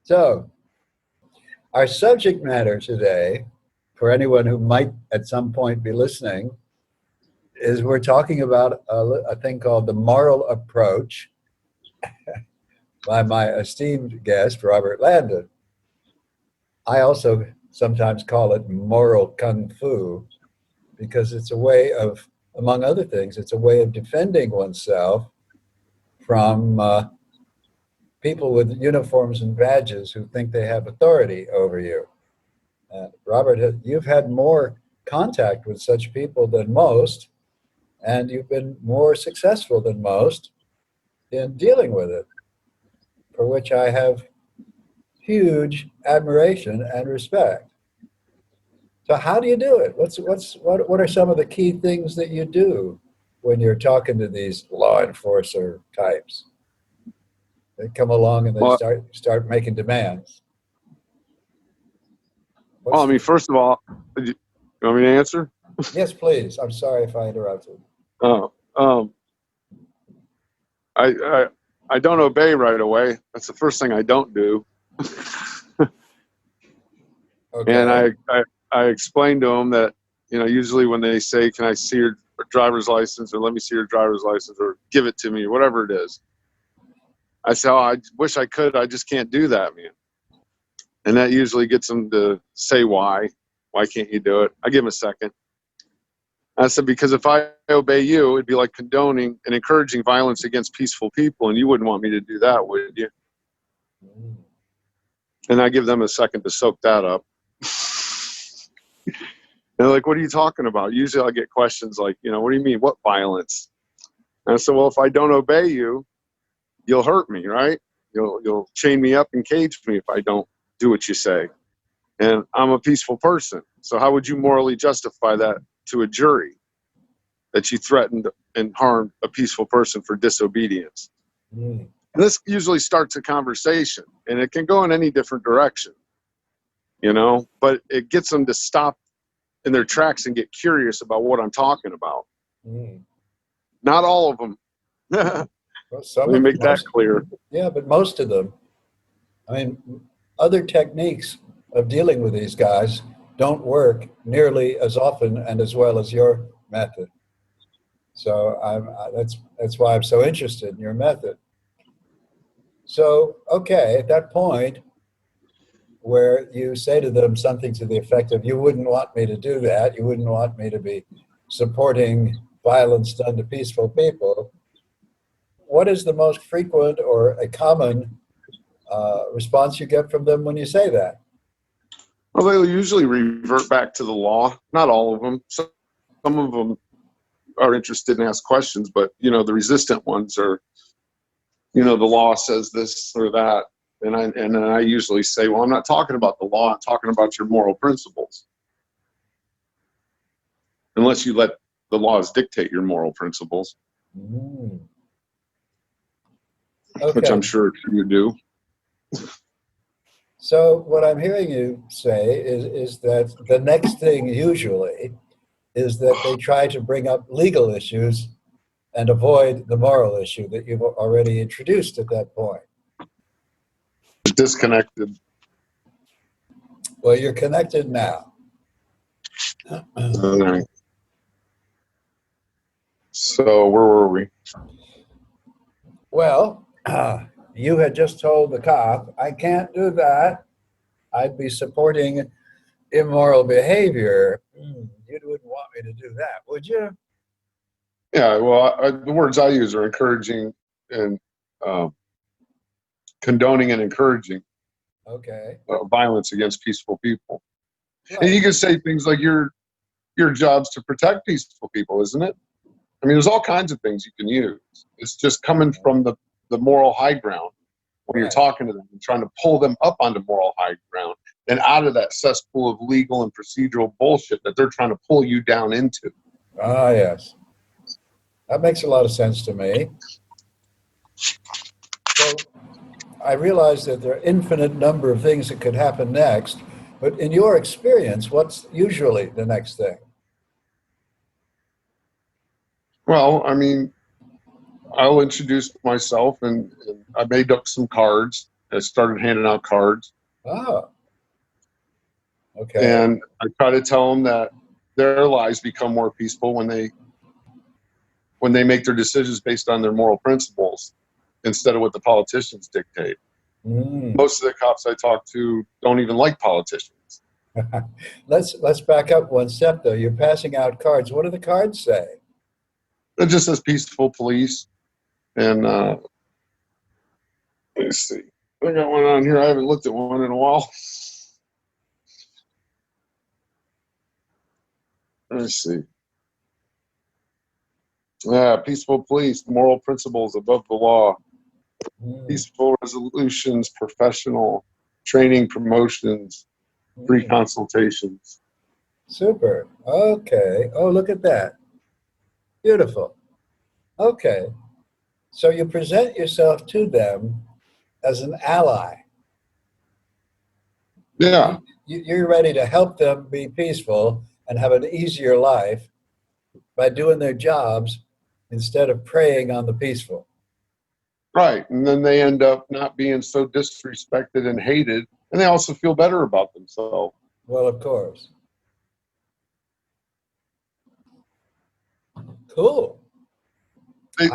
So, our subject matter today, for anyone who might at some point be listening, is we're talking about a thing called the moral approach by my esteemed guest, Robert Landen. I also sometimes call it moral kung fu because it's a way of, among other things, it's a way of defending oneself from people with uniforms and badges who think they have authority over you. Robert, you've had more contact with such people than most, and you've been more successful than most in dealing with it, for which I have huge admiration and respect. So how do you do it? What are some of the key things that you do when you're talking to these law enforcer types? They come along and they Well, start making demands. I mean, first of all, you want me to answer? Yes, please. I'm sorry if I interrupted. Oh, I don't obey right away. That's the first thing I don't do. Okay. And I explained to them that, usually when they say, "Can I see your driver's license?" or "Let me see your driver's license," or "Give it to me," whatever it is, I say, "Oh, I wish I could. I just can't do that, man." And that usually gets them to say why. Why can't you do it? I give them a second. I said, because if I obey you, it'd be like condoning and encouraging violence against peaceful people, and you wouldn't want me to do that, would you? And I give them a second to soak that up. And they're like, "What are you talking about?" Usually I'll get questions like, "What do you mean? What violence?" And I said, "Well, if I don't obey you, you'll hurt me, right? You'll chain me up and cage me if I don't do what you say. And I'm a peaceful person. So how would you morally justify that to a jury, that you threatened and harmed a peaceful person for disobedience?" And this usually starts a conversation, and it can go in any different direction, but it gets them to stop in their tracks and get curious about what I'm talking about. Not all of them. Well, Let me make that clear. Yeah, but most of them. I mean, other techniques of dealing with these guys don't work nearly as often and as well as your method. So that's why I'm so interested in your method. So, okay, at that point where you say to them something to the effect of, "You wouldn't want me to do that. You wouldn't want me to be supporting violence done to peaceful people." What is the most frequent or a common response you get from them when you say that? Well, they'll usually revert back to the law. Not all of them. Some of them are interested and ask questions, but the resistant ones are, the law says this or that. And then I usually say, "Well, I'm not talking about the law. I'm talking about your moral principles. Unless you let the laws dictate your moral principles." Okay. Which I'm sure you do. So what I'm hearing you say is that the next thing usually is that they try to bring up legal issues and avoid the moral issue that you've already introduced at that point. Disconnected. Well, you're connected now. All right. So where were we? Well, you had just told the cop, "I can't do that. I'd be supporting immoral behavior." You wouldn't want me to do that, would you? Yeah, well, the words I use are encouraging and condoning and encouraging violence against peaceful people. Right. And you can say things like your job's to protect peaceful people, isn't it? I mean, there's all kinds of things you can use. It's just coming from the moral high ground when you're talking to them and trying to pull them up onto moral high ground and out of that cesspool of legal and procedural bullshit that they're trying to pull you down into. Ah, yes. That makes a lot of sense to me. So I realize that there are infinite number of things that could happen next, but in your experience, what's usually the next thing? Well, I mean, I'll introduce myself and I made up some cards I started handing out cards, Oh, okay. and I try to tell them that their lives become more peaceful when they make their decisions based on their moral principles instead of what the politicians dictate. Mm. Most of the cops I talk to don't even like politicians. Let's back up one step though. You're passing out cards. What do the cards say? It just says peaceful police. And let me see. I got one on here. I haven't looked at one in a while. Let me see. Yeah, peaceful police, moral principles above the law, Mm. peaceful resolutions, professional training, promotions, free Mm. consultations. Super. Okay. Oh, look at that. Beautiful. Okay. So you present yourself to them as an ally. Yeah, You're ready to help them be peaceful and have an easier life by doing their jobs instead of preying on the peaceful. right. And then they end up not being so disrespected and hated, and they also feel better about themselves. Well, of course. Cool.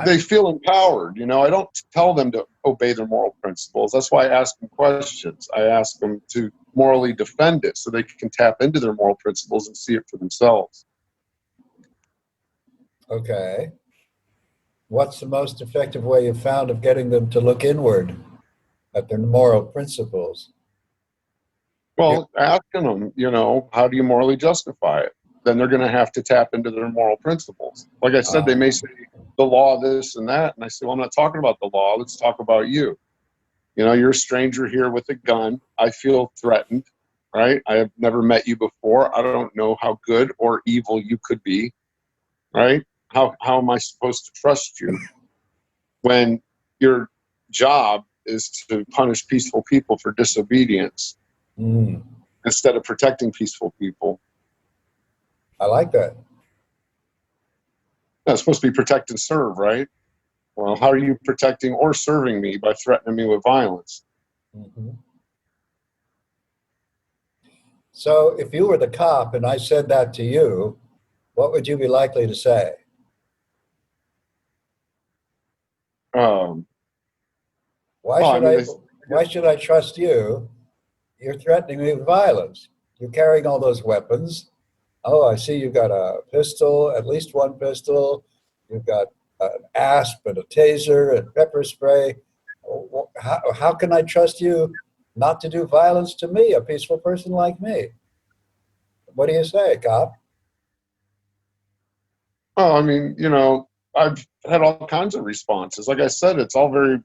They feel empowered. I don't tell them to obey their moral principles. That's why I ask them questions. I ask them to morally defend it so they can tap into their moral principles and see it for themselves. Okay. What's the most effective way you've found of getting them to look inward at their moral principles? You- Well, asking them, how do you morally justify it? Then they're going to have to tap into their moral principles. Like I said, they may say the law, this and that. And I say, well, I'm not talking about the law. Let's talk about you. You're a stranger here with a gun. I feel threatened, right? I have never met you before. I don't know how good or evil you could be, right? How am I supposed to trust you when your job is to punish peaceful people for disobedience Mm, instead of protecting peaceful people? I like that. That's supposed to be protect and serve, right? Well, how are you protecting or serving me by threatening me with violence? Mhm. So, if you were the cop and I said that to you, what would you be likely to say? Um, Why well, I should mean, I why should I trust you? You're threatening me with violence. You're carrying all those weapons. Oh, I see you've got a pistol, at least one pistol. You've got an asp and a taser and pepper spray. How can I trust you not to do violence to me, a peaceful person like me? What do you say, cop? I mean, I've had all kinds of responses. Like I said, it's all very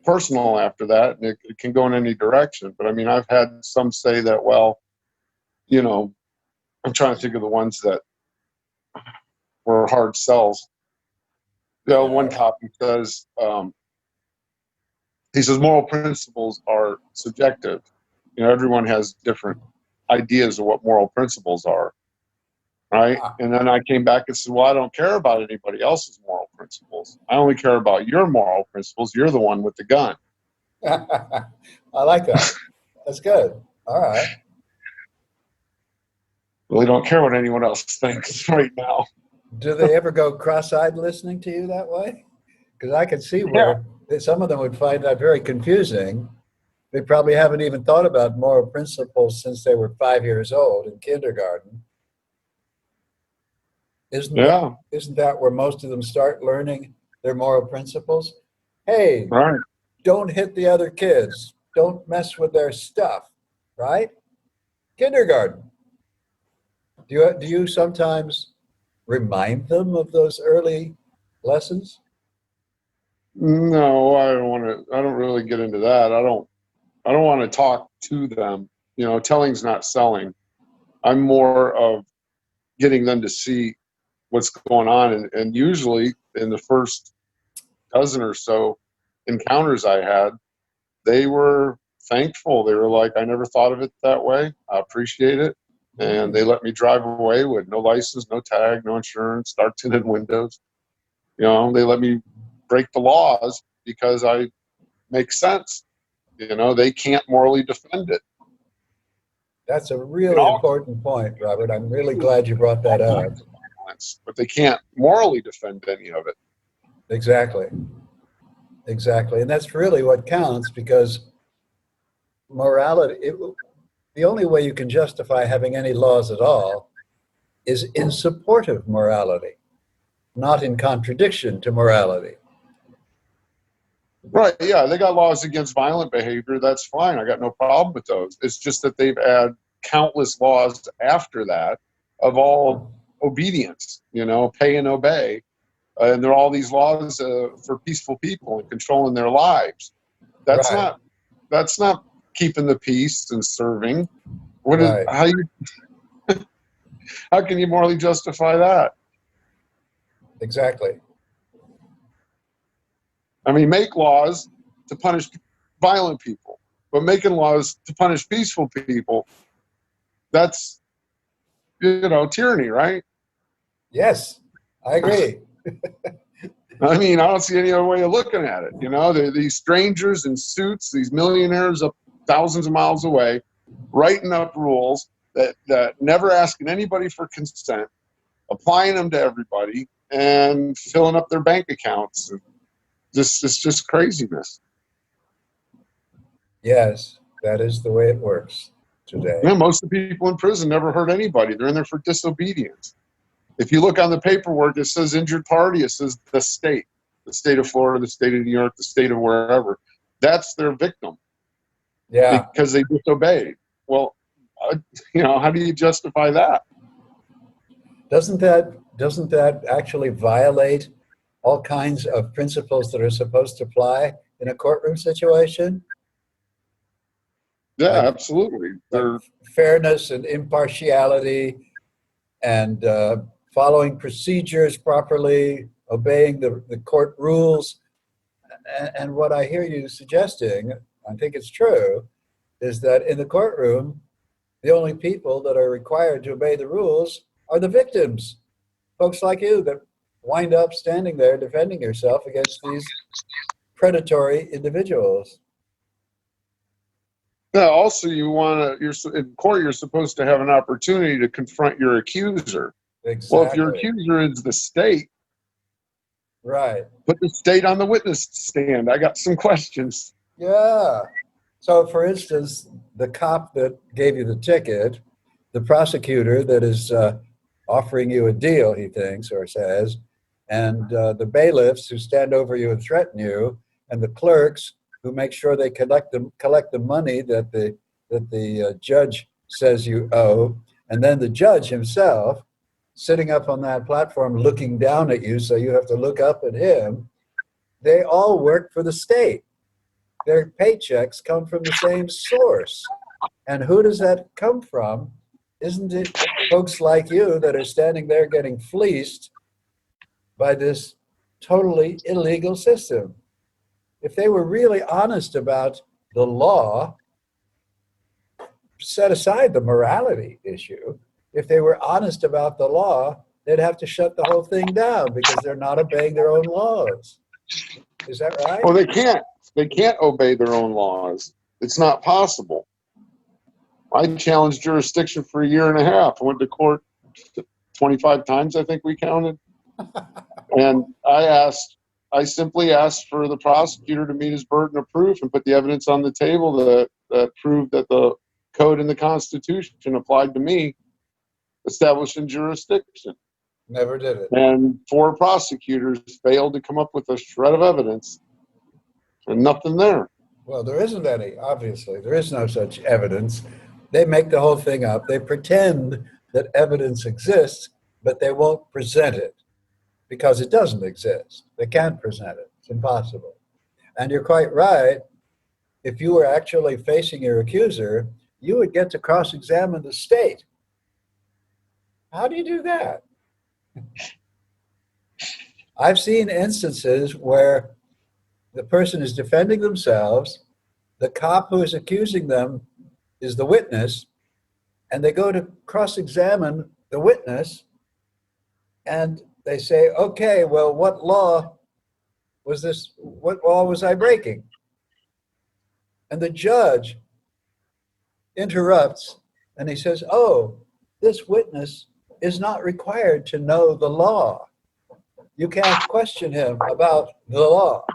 personal after that, and it can go in any direction. But I mean, I've had some say that, well, you know, I'm trying to think of the ones that were hard sells. One Yeah. copy says, he says, moral principles are subjective. Everyone has different ideas of what moral principles are, right? Ah. And then I came back and said, well, I don't care about anybody else's moral principles. I only care about your moral principles. You're the one with the gun. I like that. That's good. All right. Really don't care what anyone else thinks right now. Do they ever go cross-eyed listening to you that way? Because I can see Yeah. where some of them would find that very confusing. They probably haven't even thought about moral principles since they were 5 years old in kindergarten. Isn't that Yeah. isn't that where most of them start learning their moral principles? Hey, Right. don't hit the other kids. Don't mess with their stuff, right? Kindergarten. Do you sometimes remind them of those early lessons? No, I don't want to. I don't really get into that. I don't want to talk to them. Telling's not selling. I'm more of getting them to see what's going on, and usually in the first dozen or so encounters I had, they were thankful. They were like, I never thought of it that way. I appreciate it. And they let me drive away with no license, no tag, no insurance, dark tinted windows. They let me break the laws because I make sense. You know, they can't morally defend it. That's a really important point, Robert. I'm really glad you brought that up. But they can't morally defend any of it. Exactly. Exactly. And that's really what counts, because morality, the only way you can justify having any laws at all is in support of morality, not in contradiction to morality. Right, yeah, they got laws against violent behavior. That's fine. I got no problem with those. It's just that they've had countless laws after that of all obedience, you know, pay and obey. And there are all these laws for peaceful people and controlling their lives. That's Right. not keeping the peace and serving. What is Right. how can you morally justify that? Exactly. I mean, make laws to punish violent people, but making laws to punish peaceful people, that's, you know, tyranny, right? Yes, I agree. I mean, I don't see any other way of looking at it. You know, these strangers in suits, these millionaires up thousands of miles away, writing up rules that never asking anybody for consent, applying them to everybody, and filling up their bank accounts. It's just craziness. Yes, that is the way it works today. You know, most of the people in prison never hurt anybody. They're in there for disobedience. If you look on the paperwork, it says injured party. It says the state of Florida, the state of New York, the state of wherever. That's their victim Yeah. because they disobeyed. Well, you know, how do you justify that? Doesn't that actually violate all kinds of principles that are supposed to apply in a courtroom situation? Yeah, Like, absolutely. like fairness and impartiality, and following procedures properly, obeying the court rules. And what I hear you suggesting, I think it's true, is that in the courtroom, the only people that are required to obey the rules are the victims, folks like you that wind up standing there defending yourself against these predatory individuals. Yeah, also, in court, you're supposed to have an opportunity to confront your accuser. Well, if your Exactly. accuser is the state, Right. put the state on the witness stand. I got some questions. Yeah. So, for instance, the cop that gave you the ticket, the prosecutor that is offering you a deal, he thinks or says, and the bailiffs who stand over you and threaten you, and the clerks who make sure they collect the money that the judge says you owe, and then the judge himself sitting up on that platform looking down at you, so you have to look up at him. They all work for the state. Their paychecks come from the same source. And who does that come from? Isn't it folks like you that are standing there getting fleeced by this totally illegal system? If they were really honest about the law, set aside the morality issue, if they were honest about the law, they'd have to shut the whole thing down because they're not obeying their own laws. Is that right? Well, they can't. They can't obey their own laws. It's not possible. I challenged jurisdiction for a year and a half. I went to court 25 times, I think we counted. And I simply asked for the prosecutor to meet his burden of proof and put the evidence on the table that proved that the code and the Constitution applied to me, establishing jurisdiction. Never did it. And 4 prosecutors failed to come up with a shred of evidence, and nothing there. Well, there isn't any, obviously. There is no such evidence. They make the whole thing up. They pretend that evidence exists, but they won't present it because it doesn't exist. They can't present it. It's impossible. And you're quite right. If you were actually facing your accuser, you would get to cross-examine the state. How do you do that? I've seen instances where the person is defending themselves, the cop who is accusing them is the witness, and they go to cross-examine the witness, and they say, okay, well, what law was this? What law was I breaking? And the judge interrupts and he says, "Oh, this witness is not required to know the law. You can't question him about the law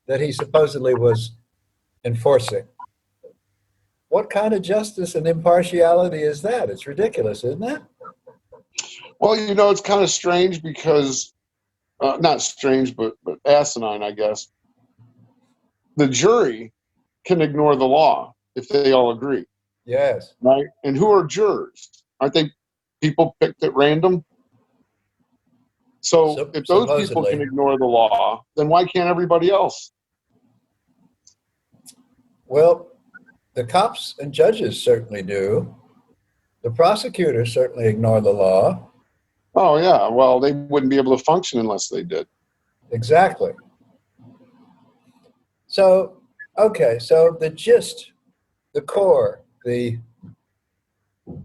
that he supposedly was enforcing." What kind of justice and impartiality is that? It's ridiculous, isn't it? Well, it's kind of strange because, not strange, but asinine, I guess. The jury can ignore the law if they all agree, Yes. right? And who are jurors? Aren't they people picked at random? So if those people can Supposedly. ignore the law, then why can't everybody else? Well, the cops and judges certainly do. The prosecutors certainly ignore the law. Oh, yeah. Well, they wouldn't be able to function unless they did. Exactly. So, okay, so the gist, the core, the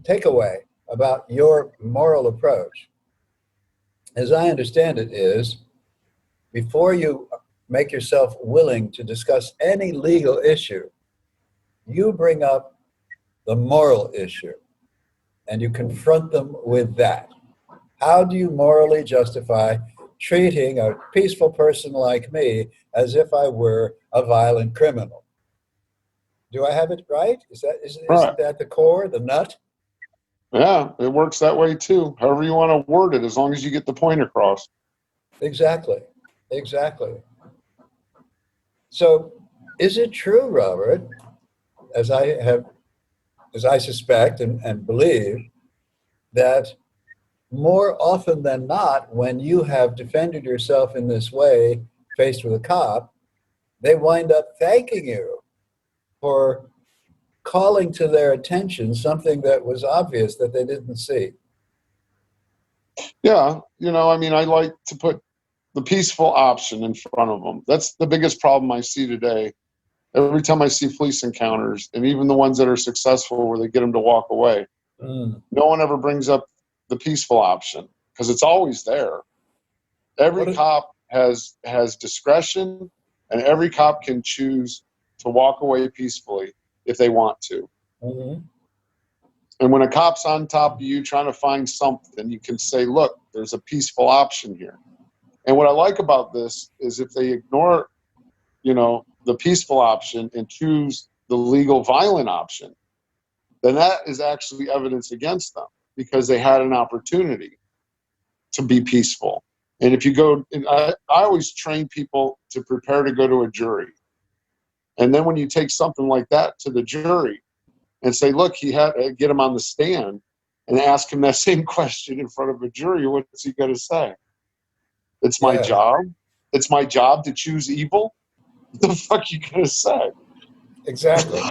takeaway about your moral approach, as I understand it, is before you make yourself willing to discuss any legal issue, you bring up the moral issue and you confront them with that. How do you morally justify treating a peaceful person like me as if I were a violent criminal? Do I have it right? Right. Isn't that the core, the nut? Yeah, it works that way too. However you want to word it, as long as you get the point across. Exactly. Exactly. So is it true, Robert, as I suspect and believe, that more often than not, when you have defended yourself in this way, faced with a cop, they wind up thanking you for calling to their attention something that was obvious that they didn't see? Yeah, I like to put the peaceful option in front of them. That's the biggest problem I see today. Every time I see police encounters, and even the ones that are successful where they get them to walk away, Mm. no one ever brings up the peaceful option because it's always there. Every What? cop has discretion, and every cop can choose to walk away peacefully if they want to. Mm-hmm. And when a cop's on top of you trying to find something, you can say, look, there's a peaceful option here. And what I like about this is if they ignore, the peaceful option and choose the legal violent option, then that is actually evidence against them because they had an opportunity to be peaceful. And if you go, and I always train people to prepare to go to a jury. And then when you take something like that to the jury and say, look, he had to get him on the stand and ask him that same question in front of a jury, what's he going to say? It's my Yeah, job. It's my job to choose evil. What the fuck are you going to say? exactly.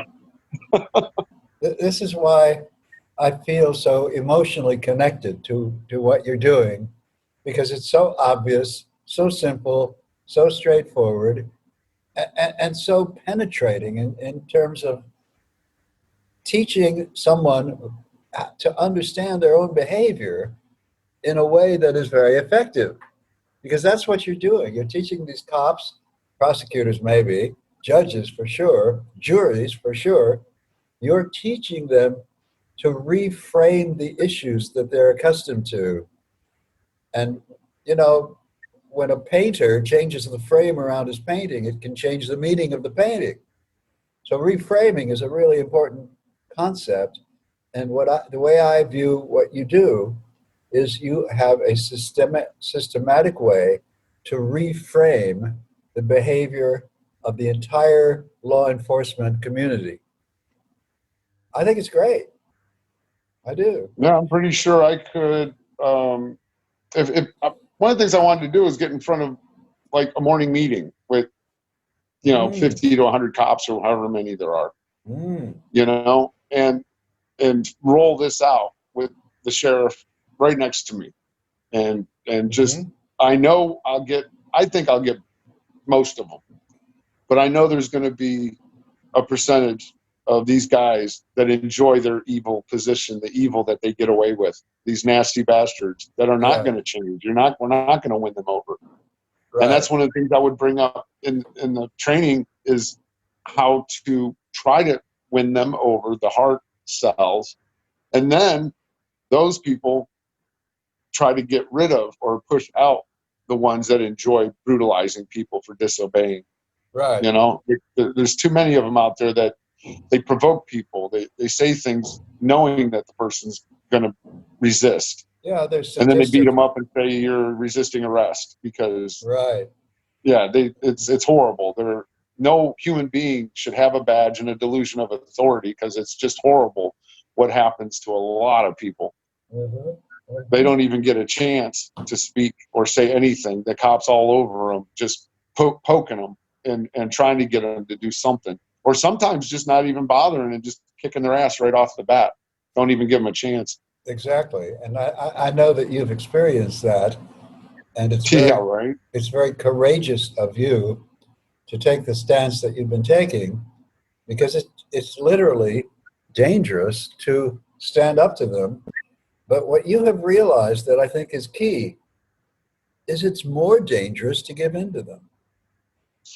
This is why I feel so emotionally connected to what you're doing, because it's so obvious, so simple, so straightforward, and so penetrating in terms of teaching someone to understand their own behavior in a way that is very effective. Because that's what you're doing. You're teaching these cops, prosecutors maybe, judges for sure, juries for sure. You're teaching them to reframe the issues that they're accustomed to. And, you know, when a painter changes the frame around his painting, it can change the meaning of the painting. So reframing is a really important concept. And the way I view what you do is you have a systematic way to reframe the behavior of the entire law enforcement community. I think it's great. I do. Yeah, I'm pretty sure I could. If one of the things I wanted to do is get in front of like a morning meeting with, Mm, 50 to 100 cops or however many there are, mm, and roll this out with the sheriff right next to me, and just mhm. I think I'll get most of them, but I know there's going to be a percentage of these guys that enjoy their evil position, the evil that they get away with. These nasty bastards that are not Yeah, going to change. We're not going to win them over. And right. that's one of the things I would bring up in the training is how to try to win them over. The heart sells. And then those people try to get rid of or push out the ones that enjoy brutalizing people for disobeying. Right. You know, there's too many of them out there that they provoke people. They say things knowing that the person's going to resist. Yeah, there's And then they beat sadistic. them up and say you're resisting arrest because, Right. yeah, it's horrible. No human being should have a badge and a delusion of authority because it's just horrible what happens to a lot of people. Mhm. They Mhm. don't even get a chance to speak or say anything. The cops all over them, just poking them and trying to get them to do something. Or sometimes just not even bothering and just kicking their ass right off the bat. Don't even give them a chance. Exactly. And I know that you've experienced that, and Yeah, right. it's very courageous of you to take the stance that you've been taking, because it's literally dangerous to stand up to them. But what you have realized that I think is key is it's more dangerous to give in to them.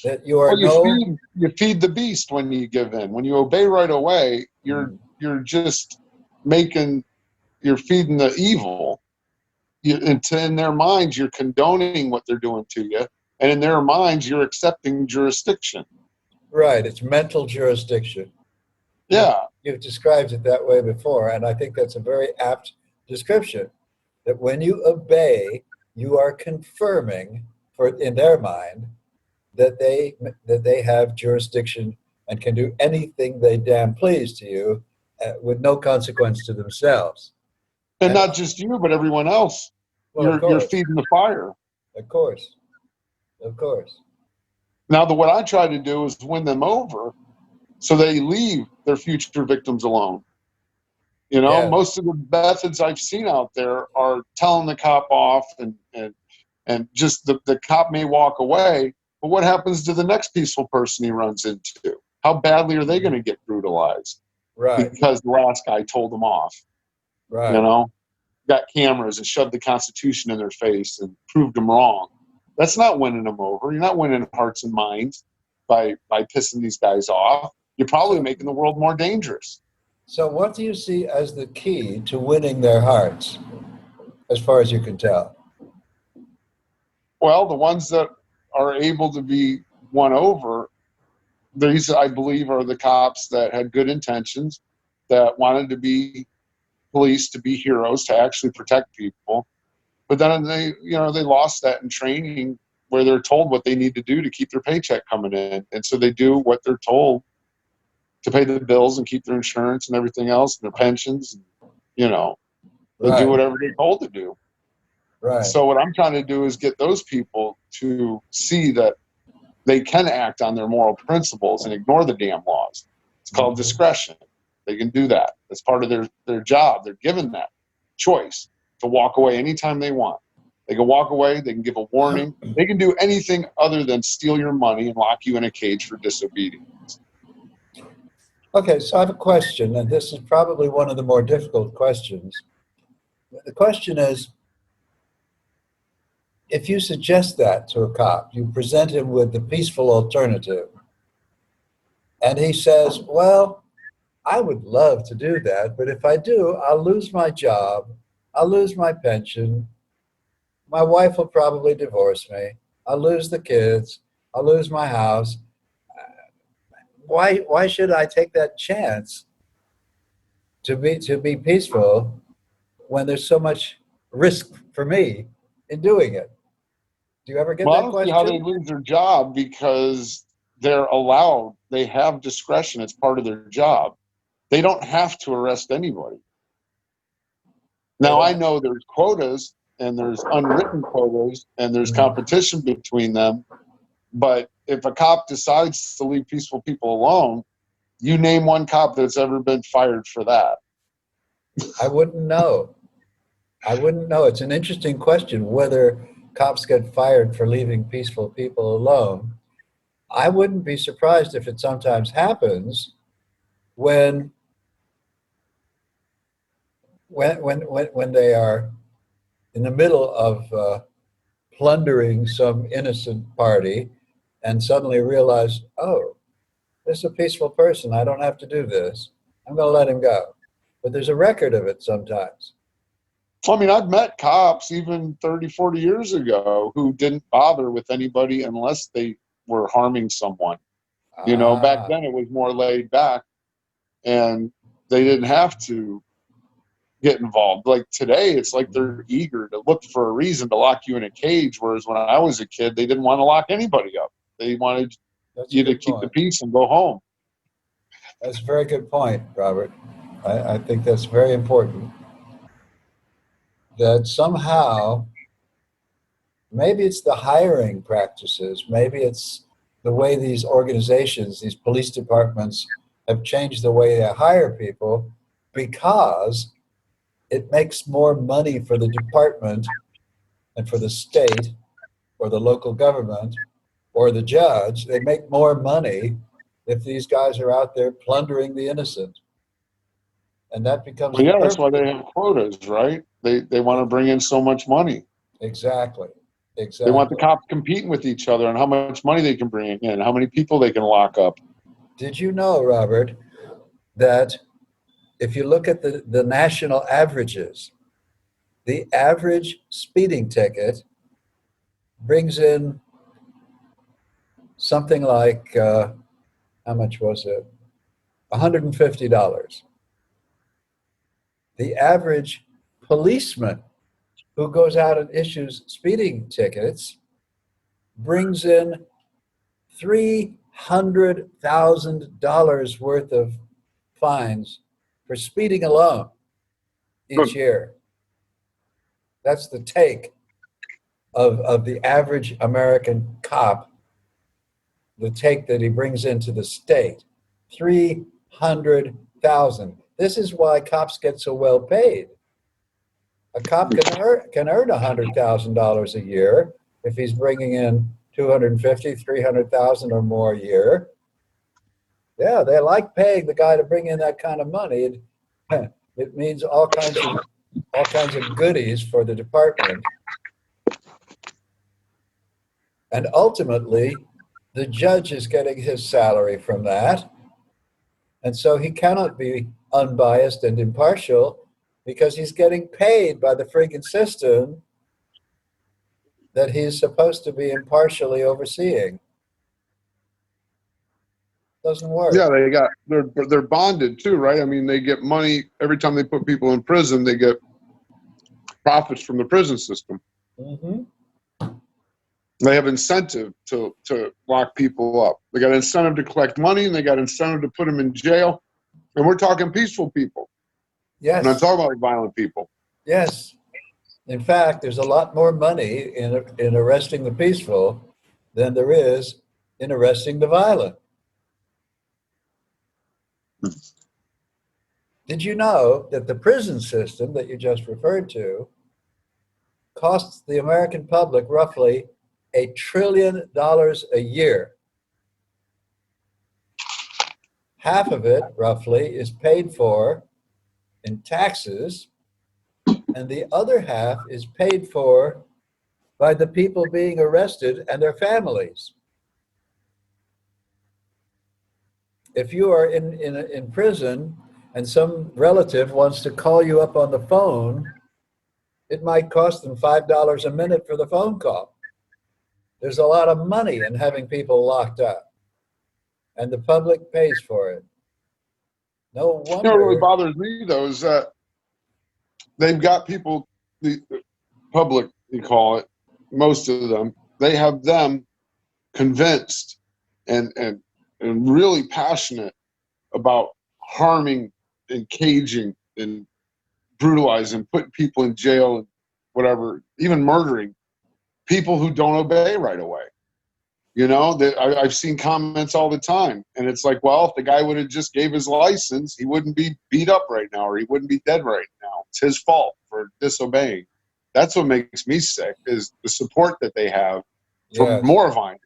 That you are Well, no. you feed the beast when you give in. When you obey right away, you're just making you're feeding the evil. In their minds, you're condoning what they're doing to you, and in their minds, you're accepting jurisdiction. Right, it's mental jurisdiction. You've, Yeah, you've described it that way before, and I think that's a very apt description. That when you obey, you are confirming, for in their mind, that they have jurisdiction and can do anything they damn please to you, with no consequence to themselves. and And not just you, but everyone else. well, You're feeding the fire. of course, of course. Now, what I try to do is win them over, so they leave their future victims alone. You know, Yeah, most of the methods I've seen out there are telling the cop off and just the cop may walk away, but what happens to the next peaceful person he runs into? How badly are they going to get brutalized right, because the last guy told them off? You right. know, got cameras and shoved the Constitution in their face and proved them wrong. That's not winning them over. You're not winning hearts and minds by pissing these guys off. You're probably So, making the world more dangerous. so what do you see as the key to winning their hearts, as far as you can tell? Well, the ones that are able to be won over, these I believe are the cops that had good intentions, that wanted to be police, to be heroes, to actually protect people. But then they lost that in training where they're told what they need to do to keep their paycheck coming in. And so they do what they're told to pay the bills and keep their insurance and everything else and their pensions. You know, they'll do Right, whatever they're told to do. right. So what I'm trying to do is get those people to see that they can act on their moral principles and ignore the damn laws. It's called Mhm. discretion. They can do that. That's part of their job. They're given that choice to walk away anytime they want. They can walk away, they can give a warning, they can do anything other than steal your money and lock you in a cage for disobedience. Okay, so I have a question, and this is probably one of the more difficult questions. The question is, if you suggest that to a cop, you present him with the peaceful alternative, and he says, well, I would love to do that, but if I do, I'll lose my job, I'll lose my pension, my wife will probably divorce me, I'll lose the kids, I'll lose my house. Why should I take that chance to be peaceful when there's so much risk for me in doing it? Do you ever get Well, I that don't see how they question? lose their job because they're allowed, they have discretion. It's part of their job. They don't have to arrest anybody. They Now, I don't. know there's quotas and there's unwritten quotas and there's Mm. competition between them. But if a cop decides to leave peaceful people alone, you name one cop that's ever been fired for that. I wouldn't know. I wouldn't know. It's an interesting question whether cops get fired for leaving peaceful people alone. I wouldn't be surprised if it sometimes happens when when they are in the middle of plundering some innocent party and suddenly realize, oh, This is a peaceful person. I don't have to do this. I'm going to let him go. But there's a record of it sometimes. I mean, I've met cops even 30, 40 years ago who didn't bother with anybody unless they were harming someone. You know, back Ah, then it was more laid back and they didn't have to get involved. Like today, it's like they're eager to look for a reason to lock you in a cage. Whereas when I was a kid, they didn't want to lock anybody up. They wanted that's a you to good keep the point. peace and go home. That's a very good point, Robert. I think that's very important. That somehow, maybe it's the hiring practices, maybe it's the way these organizations, these police departments have changed the way they hire people because it makes more money for the department and for the state or the local government or the judge. They make more money if these guys are out there plundering the innocent. And that becomes Well, the yeah, that's why purpose. they have quotas, right? They want to bring in so much money. Exactly. They want the Exactly. cops competing with each other on how much money they can bring in, how many people they can lock up. Did you know, Robert, that if you look at the national averages, the average speeding ticket brings in something like, how much was it? $150. The average policeman who goes out and issues speeding tickets brings in $300,000 worth of fines for speeding alone each Good. year. That's the take of the average American cop, the take that he brings into the state. 300,000. This is why cops get so well paid. A cop can earn $100,000 a year if he's bringing in 250, 300,000 or more a year. Yeah, they like paying the guy to bring in that kind of money. It means all kinds of goodies for the department. And ultimately, the judge is getting his salary from that. And so he cannot be unbiased and impartial because he's getting paid by the friggin' system that he's supposed to be impartially overseeing. Doesn't Yeah, work. they're bonded too, right? I mean, they get money every time they put people in prison. They get profits from the prison system. Hmm. They have incentive to lock people up. They got incentive to collect money, and they got incentive to put them in jail. And we're talking peaceful people. We're not Yes, talking about violent people. yes. In fact, there's a lot more money in arresting the peaceful than there is in arresting the violent. Did you know that the prison system that you just referred to costs the American public roughly $1 trillion a year? Half of it, roughly, is paid for in taxes, and the other half is paid for by the people being arrested and their families. If you are in prison and some relative wants to call you up on the phone, it might cost them $5 a minute for the phone call. There's a lot of money in having people locked up, and the public pays for it. No You know what really wonder. bothers me though is that they've got people, the public, you call it, most of them, they have them convinced and really passionate about harming and caging and brutalizing, putting people in jail and whatever, even murdering people who don't obey right away. You know, that I've seen comments all the time, and it's like, well, if the guy would have just gave his license, he wouldn't be beat up right now, or he wouldn't be dead right now. It's his fault for disobeying. That's what makes me sick is the support that they have for Yes, more violence.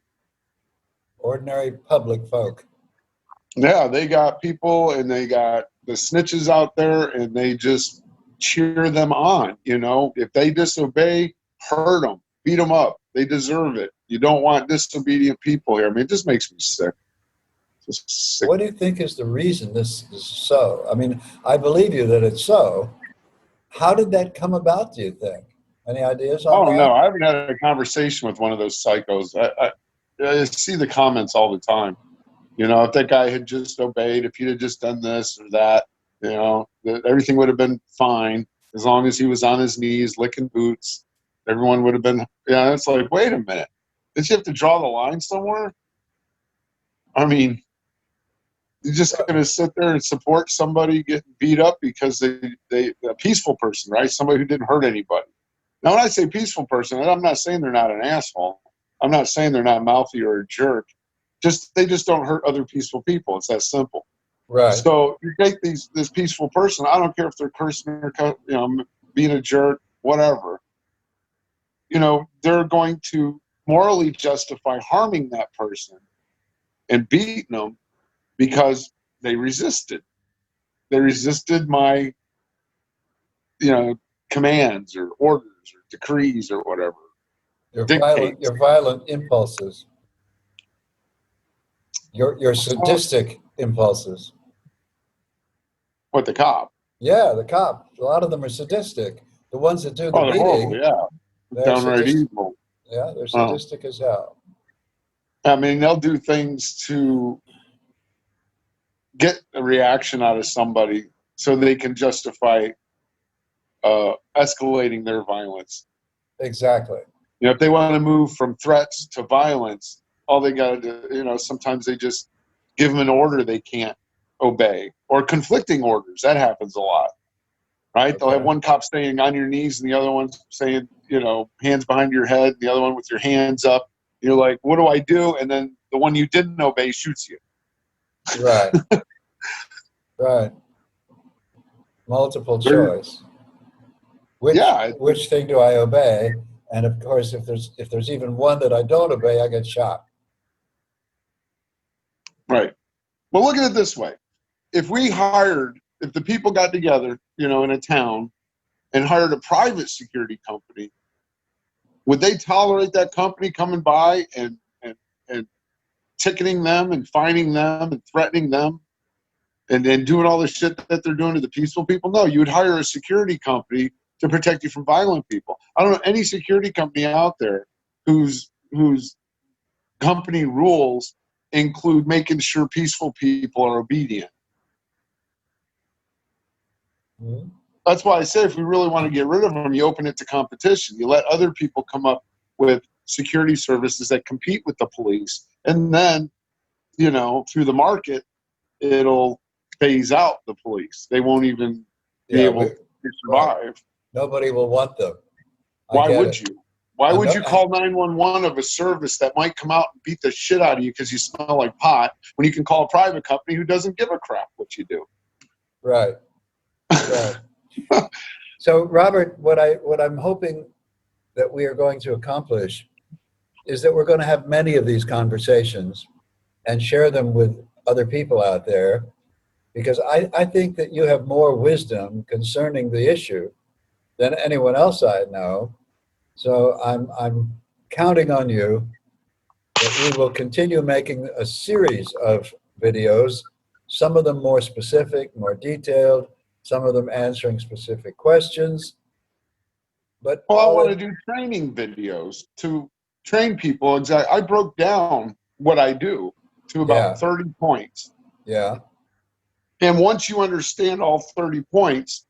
ordinary public folk. Yeah, they got people and they got the snitches out there, and they just cheer them on. You know, if they disobey, hurt them, beat them up. They deserve it. You don't want disobedient people here. I mean, it just makes me sick. Just sick. What do you think is the reason this is so? I mean, I believe you that it's so. How did that come about, do you think? Any ideas on Oh no, that? I haven't had a conversation with one of those psychos. I see the comments all the time. You know, if that guy had just obeyed, if he'd have just done this or that, you know, everything would have been fine as long as he was on his knees licking boots. Everyone would have been. Yeah, it's like, wait a minute, did you have to draw the line somewhere? I mean, you're just going to sit there and support somebody getting beat up because they a peaceful person, right? Somebody who didn't hurt anybody. Now, when I say peaceful person, I'm not saying they're not an asshole. I'm not saying they're not mouthy or a jerk. They just don't hurt other peaceful people. It's that simple. Right. So you take this peaceful person. I don't care if they're cursing or being a jerk, whatever. You know, they're going to morally justify harming that person and beating them because they resisted. They resisted my, commands or orders or decrees or whatever, dictates. Your violent impulses, your Well, sadistic impulses. what the cop? Yeah, the cop. A lot of them are sadistic. The ones that do the Oh, they're horrible. beating, Yeah, they're downright sadistic. evil. Yeah, they're Oh, sadistic as hell. I mean, they'll do things to get a reaction out of somebody so they can justify escalating their violence. Exactly. You know, if they want to move from threats to violence, all they got to do, sometimes they just give them an order they can't obey or conflicting orders. That happens a lot, right? They'll have Okay. one cop saying on your knees and the other one saying, hands behind your head, and the other one with your hands up. You're like, what do I do? And then the one you didn't obey shoots you. Right. Right. Multiple They're, choice. Which yeah, which thing do I obey? And of course, if there's even one that I don't obey, I get shot. right. Well, look at it this way. If the people got together, in a town and hired a private security company, would they tolerate that company coming by and ticketing them and fining them and threatening them and doing all the shit that they're doing to the peaceful people? No, you would hire a security company to protect you from violent people. I don't know any security company out there whose company rules include making sure peaceful people are obedient. Mhm. That's why I say if we really want to get rid of them, you open it to competition. You let other people come up with security services that compete with the police. And then, through the market, it'll phase out the police. They won't even be Yeah, able to right. survive. Nobody will want them. I Why get would it. you? Why And would no, you call 911 of a service that might come out and beat the shit out of you because you smell like pot when you can call a private company who doesn't give a crap what you do? right, right. So, Robert, what I'm hoping that we are going to accomplish is that we're going to have many of these conversations and share them with other people out there, because I think that you have more wisdom concerning the issue than anyone else I know. So I'm counting on you that we will continue making a series of videos, some of them more specific, more detailed, some of them answering specific questions, but Well, I all want to in, do training videos to train people. Exactly. I broke down what I do to about yeah, 30 points. yeah, And once you understand all 30 points,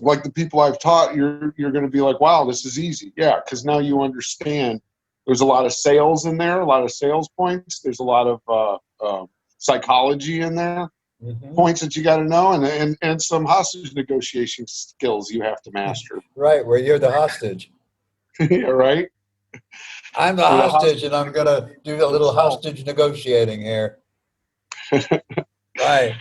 like the people I've taught, you're going to be like, wow, this is easy. Yeah, because now you understand there's a lot of sales in there, a lot of sales points. There's a lot of psychology in there, hmm points that you got to know, and some hostage negotiation skills you have to master. right, where you're the hostage. Yeah, right? I'm the You're the hostage, and hostage I'm going to do a little yourself, hostage negotiating here. Right.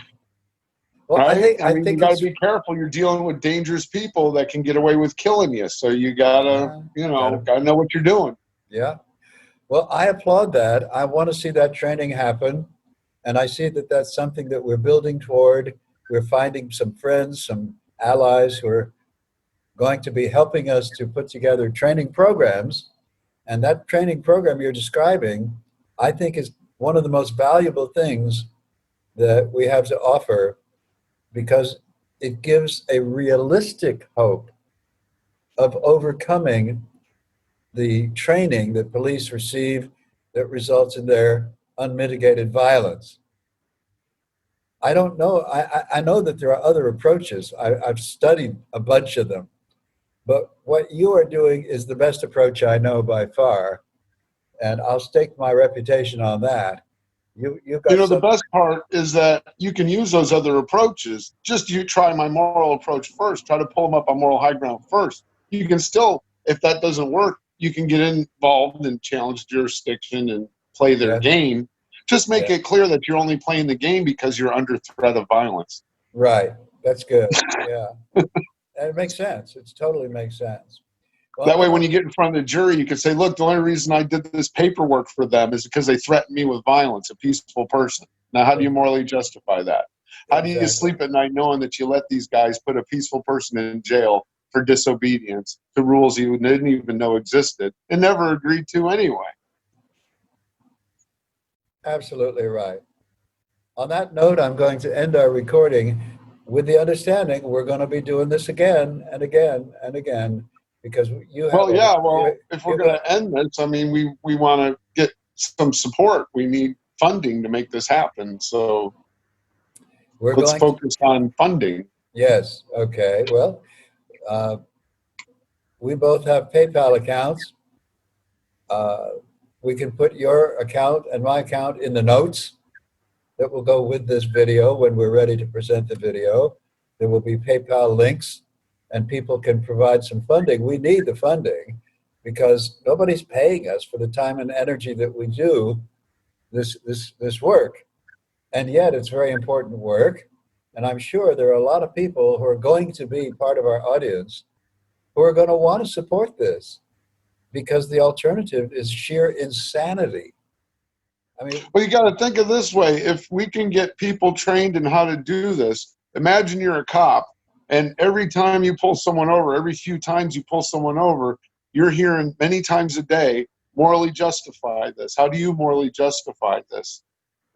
Well, right? I I mean, you think got to it's be careful. You're dealing with dangerous people that can get away with killing you. So you gotta, yeah, gotta know what you're doing. yeah. Well, I applaud that. I want to see that training happen. And I see that that's something that we're building toward. We're finding some friends, some allies who are going to be helping us to put together training programs. And that training program you're describing, I think is one of the most valuable things that we have to offer, because it gives a realistic hope of overcoming the training that police receive that results in their unmitigated violence. I don't know. I know that there are other approaches. I've studied a bunch of them, but what you are doing is the best approach I know by far, and I'll stake my reputation on that. You've You got know, the some. best part is that you can use those other approaches. Just you try my moral approach first. Try to pull them up on moral high ground first. You can still, if that doesn't work, you can get involved and challenge jurisdiction and play their Yeah, game. Just make yeah, it clear that you're only playing the game because you're under threat of violence. right. That's good. Yeah, and it makes sense. It totally makes sense. Well, That I way, when want. you get in front of the jury, you can say, look, the only reason I did this paperwork for them is because they threatened me with violence, a peaceful person. Now, how do you morally justify that? How do you Exactly. sleep at night knowing that you let these guys put a peaceful person in jail for disobedience to rules you didn't even know existed and never agreed to anyway? Absolutely right. On that note, I'm going to end our recording with the understanding we're going to be doing this again and again and again, because you have Well, a yeah, you, well, if we're you've going got to end this, I mean, we want to get some support. We need funding to make this happen. So we're let's going to. focus on funding. Yes, okay. Well, uh, we both have PayPal accounts. Uh, we can put your account and my account in the notes that will go with this video when we're ready to present the video. There will be PayPal links, and people can provide some funding. We need the funding because nobody's paying us for the time and energy that we do this work. And yet it's very important work. And I'm sure there are a lot of people who are going to be part of our audience who are going to want to support this, because the alternative is sheer insanity. I mean, Well, you got to think of this way. If we can get people trained in how to do this, imagine you're a cop, and every time you pull someone over, every few times you pull someone over, you're hearing many times a day, morally justify this. How do you morally justify this?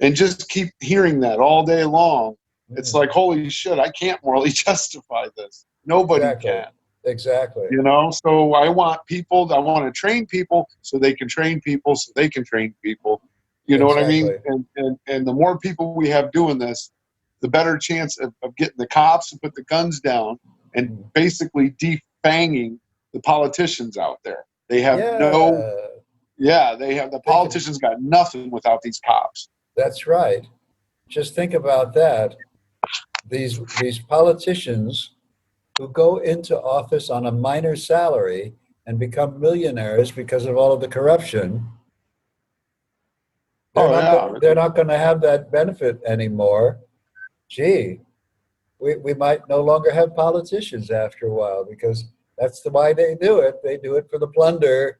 And just keep hearing that all day long. It's like, holy shit, I can't morally justify this. Nobody exactly, can. exactly, You know, so I want people, I want to train people so they can train people so they can train people. You know what I mean? exactly. And the more people we have doing this, the better chance of getting the cops to put the guns down and basically defanging the politicians out there. They have no, Yeah, yeah, they have, the think of, politicians got nothing without these cops. that's right. Just think about that. These politicians who go into office on a minor salary and become millionaires because of all of the corruption, Oh, yeah. they're not going to have that benefit anymore. Gee, we might no longer have politicians after a while, because that's the why they do it. They do it for the plunder.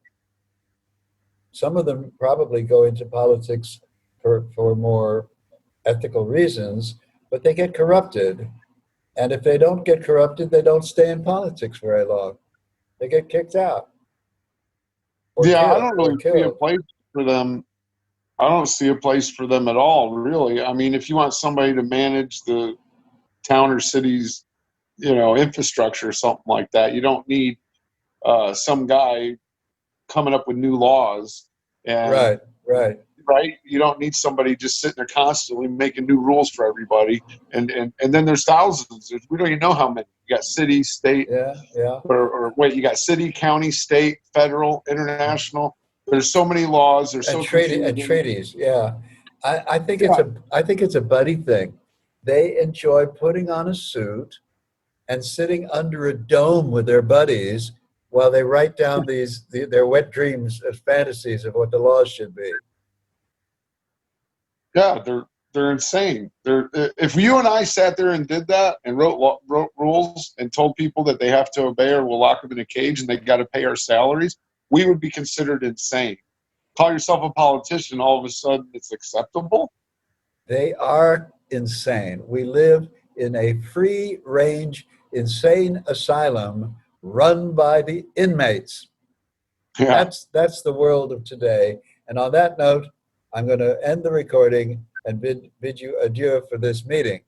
Some of them probably go into politics for more ethical reasons, but they get corrupted. And if they don't get corrupted, they don't stay in politics very long. They get kicked out Yeah, I don't or really see a killed. place for them. I don't see a place for them at all, really. I mean, if you want somebody to manage the town or city's, you know, infrastructure or something like that, you don't need some guy coming up with new laws. And Right, right. right, you don't need somebody just sitting there constantly making new rules for everybody. And then there's thousands. We don't even know how many. You got city, state, Yeah, yeah. or wait, you got city, county, state, federal, international. There's so many laws. They're And so confusing. treaties. Yeah, I think Yeah, it's a buddy thing. They enjoy putting on a suit and sitting under a dome with their buddies while they write down their wet dreams and fantasies of what the laws should be. yeah, they're insane. They're if you and I sat there and did that and wrote rules and told people that they have to obey or we'll lock them in a cage and they got to pay our salaries, we would be considered insane. Call yourself a politician, all of a sudden it's acceptable. They are insane. We live in a free range insane asylum run by the inmates. Yeah. That's the world of today. And on that note, I'm going to end the recording and bid you adieu for this meeting.